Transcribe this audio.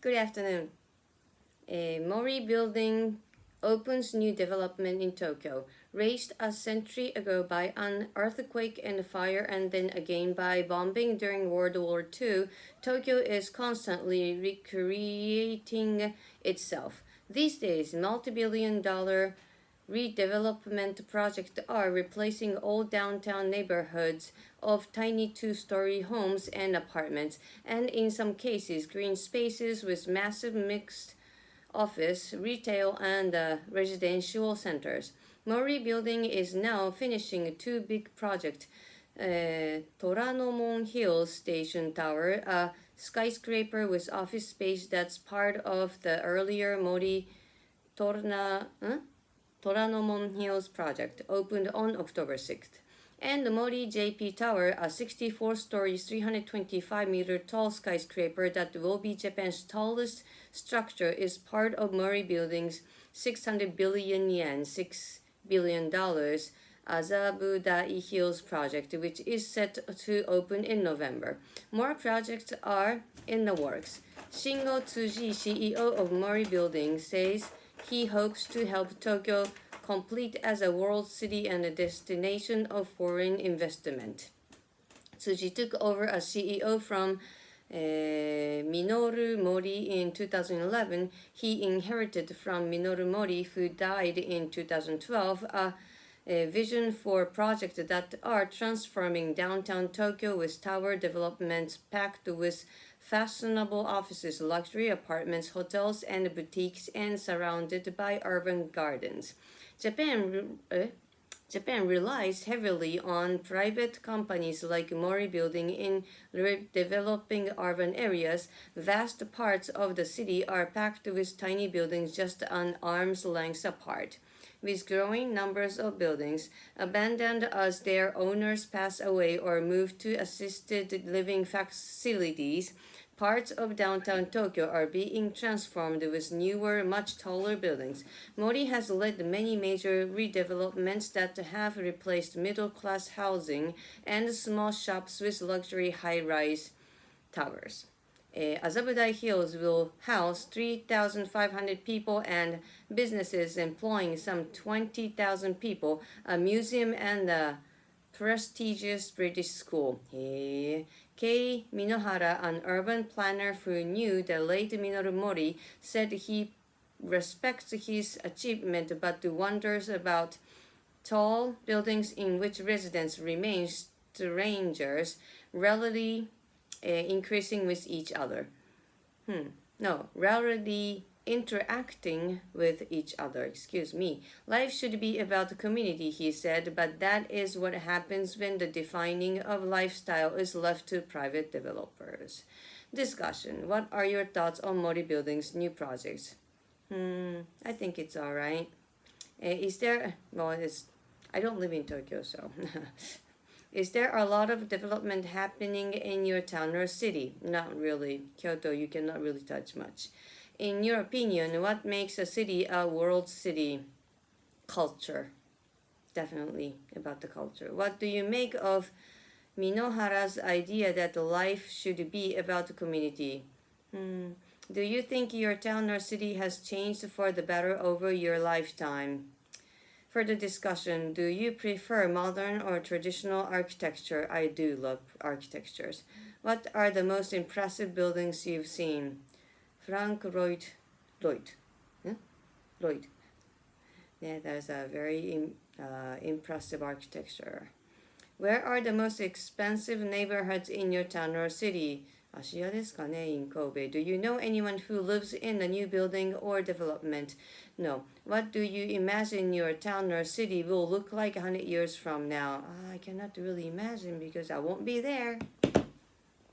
Good afternoon. Mori building opens new development in Tokyo. Raised a century ago by an earthquake and fire and then again by bombing during World War II, Tokyo is constantly recreating itself. These days, multi-billion-dollar redevelopment projects are replacing old downtown neighborhoods of tiny two-story homes and apartments, and in some cases, green spaces with massive mixed office, retail, and residential centers. Mori Building is now finishing two big projects. Toranomon Hills Station Tower, a skyscraper with office space that's part of the earlier Mori Toranomon Hills project, opened on October 6th. And the Mori JP Tower, a 64-story, 325-meter tall skyscraper that will be Japan's tallest structure, is part of Mori Building's 600 billion yen, $6 billion, Azabudai Hills project, which is set to open in November. More projects are in the works. Shingo Tsuji, CEO of Mori Building, says he hopes to help Tokyo complete as a world city and a destination of foreign investment. Tsuji took over as CEO from Minoru Mori in 2011. He inherited from Minoru Mori, who died in 2012, a vision for projects that are transforming downtown Tokyo with tower developments packed with fashionable offices, luxury apartments, hotels, and boutiques, and surrounded by urban gardens. Japan relies heavily on private companies like Mori Building in developing urban areas. Vast parts of the city are packed with tiny buildings just an arm's length apart. With growing numbers of buildings abandoned as their owners pass away or move to assisted living facilities, parts of downtown Tokyo are being transformed with newer, much taller buildings. Mori has led many major redevelopments that have replaced middle-class housing and small shops with luxury high-rise towers. Azabudai Hills will house 3,500 people and businesses employing some 20,000 people, a museum, and a prestigious British school. Kei Minohara, an urban planner who knew the late Minoru Mori, said he respects his achievement but wonders about tall buildings in which residents remain strangers, rarely increasing with each other. Rarely interacting with each other. Life should be about community, he said, but that is what happens when the defining of lifestyle is left to private developers. Discussion. What are your thoughts on Mori Building's new projects? I think it's all right. I don't live in Tokyo, so. Is there a lot of development happening in your town or city? Not really. Kyoto, you cannot really touch much. In your opinion, what makes a city a world city? Culture. Definitely about the culture. What do you make of Minohara's idea that life should be about the community? Do you think your town or city has changed for the better over your lifetime? For the discussion, do you prefer modern or traditional architecture? I do love architectures. What are the most impressive buildings you've seen? Frank Lloyd. Yeah, that's a very impressive architecture. Where are the most expensive neighborhoods in your town or city? Ashiya desu ka ne, in Kobe. Do you know anyone who lives in a new building or development? No. What do you imagine your town or city will look like 100 years from now? I cannot really imagine because I won't be there.